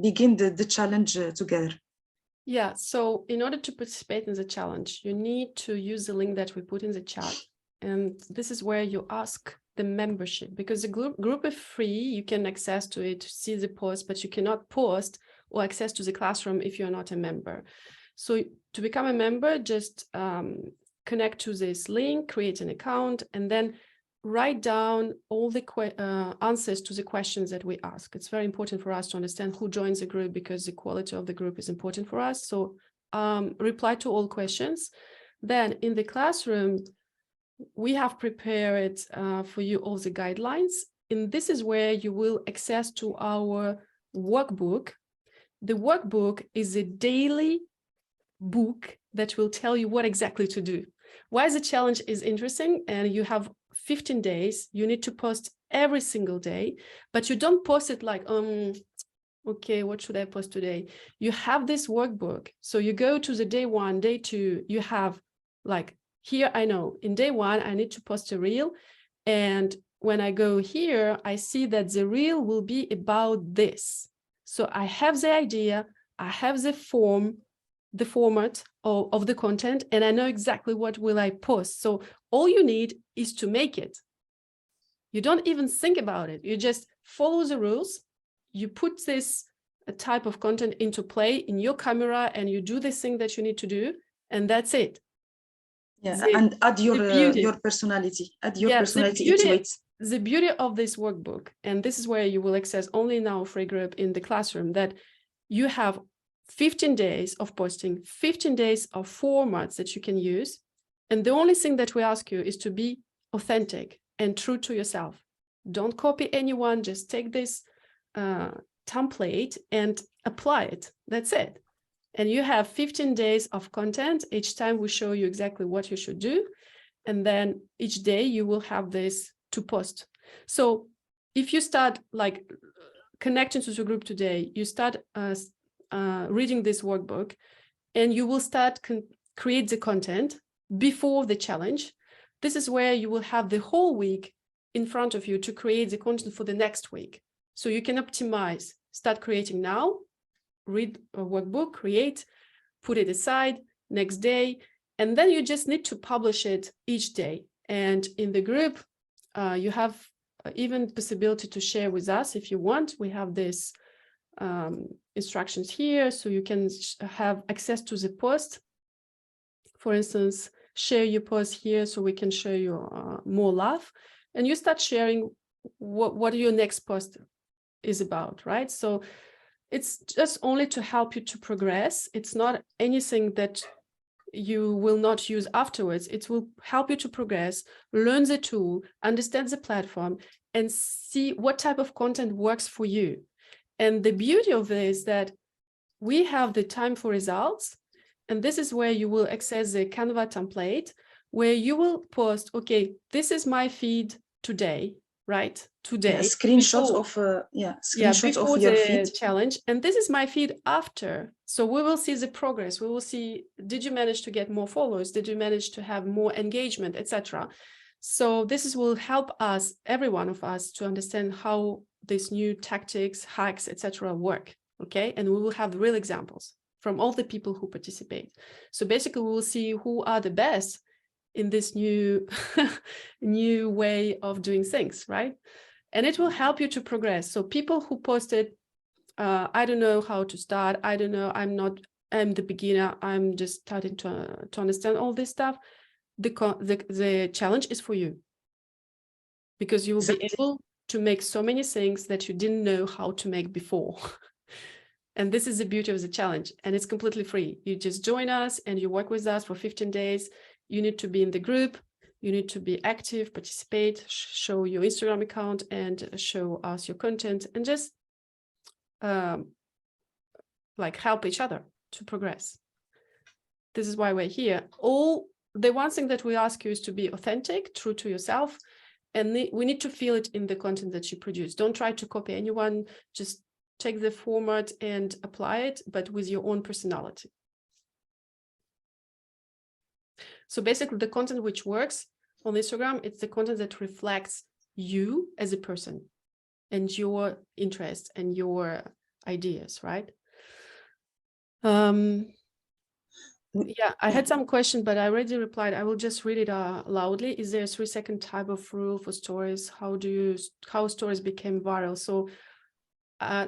[SPEAKER 2] begin the challenge together.
[SPEAKER 1] Yeah, so in order to participate in the challenge, you need to use the link that we put in the chat. And this is where you ask the membership, because the group is free. You can access to it, see the post, but you cannot post or access to the classroom if you're not a member. So to become a member, just connect to this link, create an account, and then write down all the answers to the questions that we ask. It's very important for us to understand who joins the group, because the quality of the group is important for us. So reply to all questions. Then in the classroom, we have prepared for you all the guidelines. And this is where you will access to our workbook. The workbook is a daily book that will tell you what exactly to do. Why the challenge is interesting, and you have 15 days, you need to post every single day, but you don't post it like, okay, what should I post today? You have this workbook. So you go to the day 1, day 2, you have like, here, I know in day 1, I need to post a reel. And when I go here, I see that the reel will be about this. So I have the idea, I have the format of the content, and I know exactly what will I post. So all you need is to make it. You don't even think about it. You just follow the rules. You put this type of content into play in your camera, and you do this thing that you need to do, and that's it.
[SPEAKER 2] Yeah, and add your personality. Add your personality into it.
[SPEAKER 1] The beauty of this workbook, and this is where you will access only in our free group in the classroom, that you have 15 days of posting, 15 days of formats that you can use. And the only thing that we ask you is to be authentic and true to yourself. Don't copy anyone, just take this template and apply it. That's it. And you have 15 days of content. Each time we show you exactly what you should do. And then each day you will have this to post. So if you start like connecting to the group today, you start reading this workbook, and you will start create the content before the challenge. This is where you will have the whole week in front of you to create the content for the next week. So you can optimize, start creating now, read a workbook, create, put it aside, next day, and then you just need to publish it each day. And in the group, you have even possibility to share with us if you want. We have this instructions here, so you can have access to the post. For instance, share your post here so we can show you more love, and you start sharing what your next post is about, right? So it's just only to help you to progress. It's not anything that you will not use afterwards. It will help you to progress, learn the tool, understand the platform, and see what type of content works for you. And the beauty of it is that we have the time for results. And this is where you will access the Canva template, where you will post, okay, this is my feed today, right? Today.
[SPEAKER 2] Yeah, screenshots of your feed.
[SPEAKER 1] Challenge. And this is my feed after. So we will see the progress. We will see, did you manage to get more followers? Did you manage to have more engagement, etc.? So this will help us, every one of us, to understand how these new tactics, hacks, etc. work. Okay. And we will have real examples from all the people who participate. So basically, we will see who are the best in this new, new way of doing things, right? And it will help you to progress. So people who posted, I don't know how to start, I don't know, I'm the beginner, I'm just starting to understand all this stuff. The challenge is for you, because you will be able to make so many things that you didn't know how to make before. And this is the beauty of the challenge, and it's completely free. You just join us and you work with us for 15 days. You need to be in the group. You need to be active, participate, show your Instagram account and show us your content, and just like help each other to progress. This is why we're here. The one thing that we ask you is to be authentic, true to yourself, and we need to feel it in the content that you produce. Don't try to copy anyone, just take the format and apply it, but with your own personality. So basically, the content which works on Instagram, it's the content that reflects you as a person and your interests and your ideas, right? Yeah, I had some question, but I already replied. I will just read it loudly. Is there a 3-second type of rule for stories? How stories became viral? So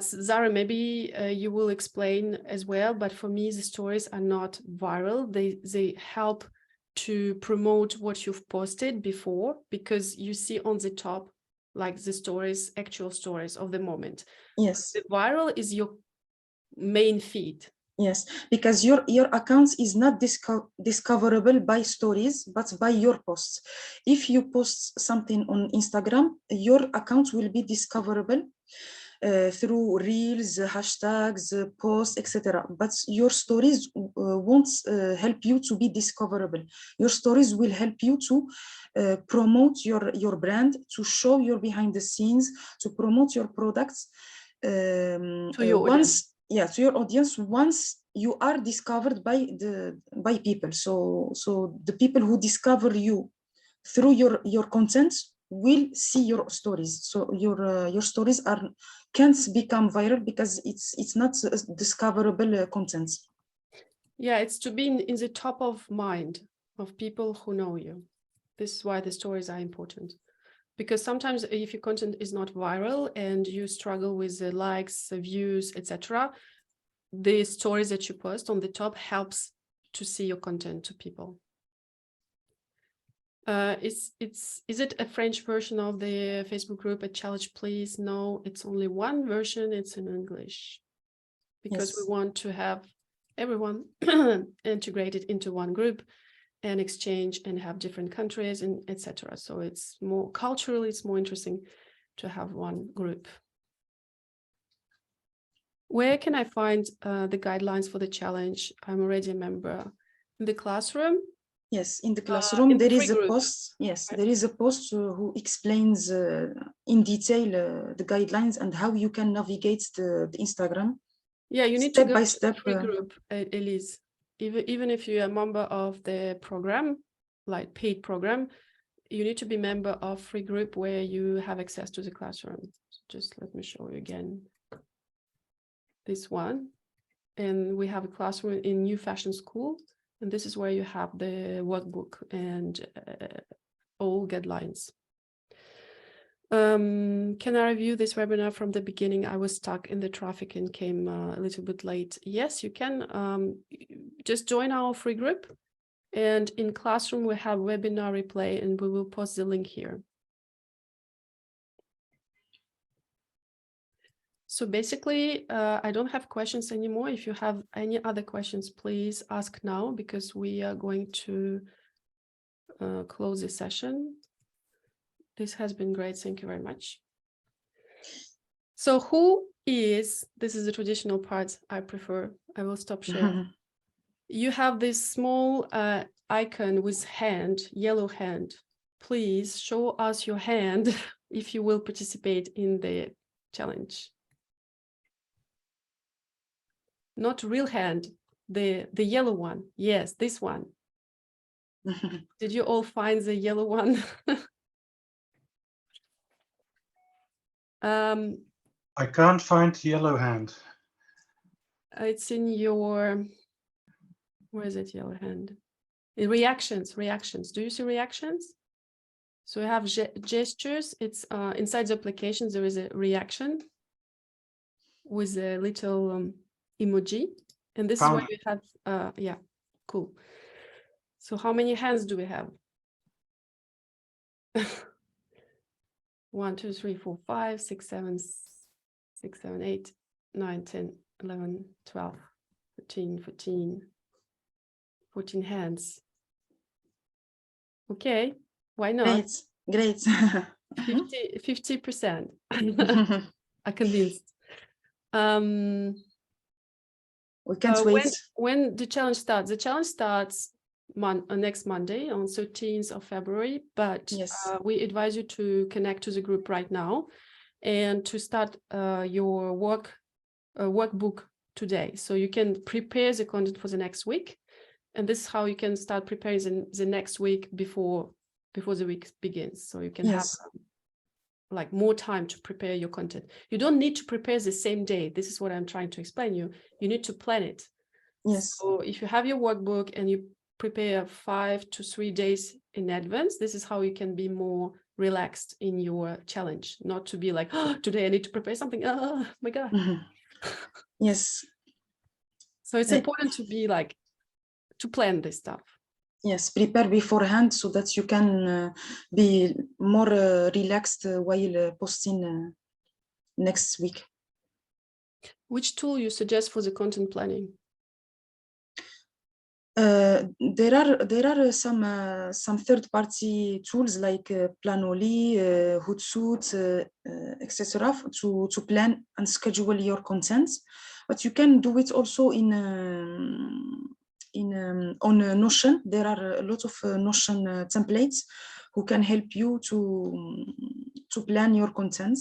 [SPEAKER 1] Zara, maybe you will explain as well, but for me, the stories are not viral. They help to promote what you've posted before, because you see on the top, like the stories, actual stories of the moment.
[SPEAKER 2] Yes.
[SPEAKER 1] The viral is your main feed.
[SPEAKER 2] Yes, because your account is not discoverable by stories, but by your posts. If you post something on Instagram, your account will be discoverable through reels, hashtags, posts, etc. But your stories won't help you to be discoverable. Your stories will help you to promote your brand, to show your behind the scenes, to promote your products.
[SPEAKER 1] To your audience.
[SPEAKER 2] To your audience once you are discovered by people. So the people who discover you through your content will see your stories. So your stories can't become viral because it's not discoverable content.
[SPEAKER 1] Yeah, it's to be in the top of mind of people who know you. This is why the stories are important. Because sometimes if your content is not viral and you struggle with the likes, the views, etc., the stories that you post on the top helps to see your content to people. Is it a French version of the Facebook group, a challenge, please? No, it's only one version. It's in English, because we want to have everyone integrated into one group and exchange and have different countries and etc. So it's more culturally, it's more interesting to have one group. Where can I find the guidelines for the challenge? I'm already a member. In the classroom?
[SPEAKER 2] Yes, in the classroom,
[SPEAKER 1] in
[SPEAKER 2] there
[SPEAKER 1] the
[SPEAKER 2] is a
[SPEAKER 1] group.
[SPEAKER 2] post. Yes, there is a post who explains in detail the guidelines and how you can navigate the Instagram.
[SPEAKER 1] Yeah, you need
[SPEAKER 2] step
[SPEAKER 1] to go
[SPEAKER 2] by
[SPEAKER 1] to
[SPEAKER 2] step.
[SPEAKER 1] The free group, Elise. Even if you're a member of the program, like paid program, you need to be member of free group where you have access to the classroom. So just let me show you again. This one. and we have a classroom in New Fashion School. And this is where you have the workbook and all guidelines. Can I review this webinar from the beginning? I was stuck in the traffic and came a little bit late. Yes, you can. Just join our free group. And in Classroom, we have webinar replay, and we will post the link here. So basically, I don't have questions anymore. If you have any other questions, please ask now, because we are going to close the session. This has been great. Thank you very much. So this is the traditional part I prefer. I will stop sharing. You have this small icon with hand, yellow hand. Please show us your hand if you will participate in the challenge. Not real hand, the yellow one. Yes, this one. Did you all find the yellow one?
[SPEAKER 3] I can't find the yellow hand.
[SPEAKER 1] It's in your, where is it, yellow hand? In reactions. Do you see reactions? So we have gestures. It's inside the application, there is a reaction with a little emoji. And this is where you have, yeah, cool. So how many hands do we have? 1, 2, 3, 4, 5, 6, 7, 8, 9, 10, 11, 12, 13, 14 hands. Okay, why not?
[SPEAKER 2] Great.
[SPEAKER 1] 50%. I'm convinced.
[SPEAKER 2] We can't wait.
[SPEAKER 1] When the challenge starts? The challenge starts next Monday on 13th of February, but
[SPEAKER 2] yes.
[SPEAKER 1] We advise you to connect to the group right now and to start your workbook today. So you can prepare the content for the next week. And this is how you can start preparing the next week before the week begins. So you can have like more time to prepare your content. You don't need to prepare the same day. This is what I'm trying to explain you. You need to plan it.
[SPEAKER 2] Yes.
[SPEAKER 1] So if you have your workbook and you prepare 5 to 3 days in advance, this is how you can be more relaxed in your challenge, not to be like, oh, today I need to prepare something. Oh my God.
[SPEAKER 2] Yes.
[SPEAKER 1] So it's important to be like, to plan this stuff.
[SPEAKER 2] Yes, prepare beforehand so that you can be more relaxed while posting next week.
[SPEAKER 1] Which tool you suggest for the content planning?
[SPEAKER 2] There are some third-party tools like Planoly, Hootsuite, etc. to plan and schedule your content, but you can do it also on Notion. There are a lot of Notion templates who can help you to plan your content.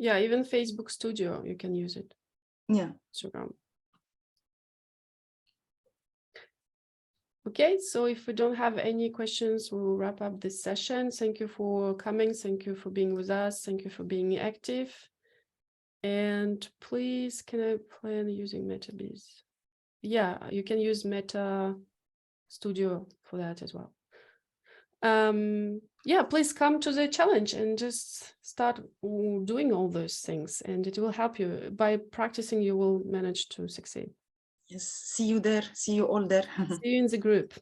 [SPEAKER 1] Yeah, even Facebook Studio, you can use it.
[SPEAKER 2] Yeah.
[SPEAKER 1] Instagram. Okay, so if we don't have any questions, we'll wrap up this session. Thank you for coming. Thank you for being with us. Thank you for being active. And please, can I plan using MetaBiz? Yeah, you can use Meta Studio for that as well. Yeah, please come to the challenge and just start doing all those things, and it will help you. By practicing, you will manage to succeed.
[SPEAKER 2] Yes, see you there. See you all there.
[SPEAKER 1] See you in the group.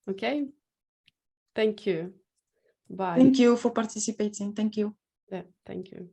[SPEAKER 1] Okay. Thank you. Bye.
[SPEAKER 2] Thank you for participating. Thank you.
[SPEAKER 1] Yeah, thank you.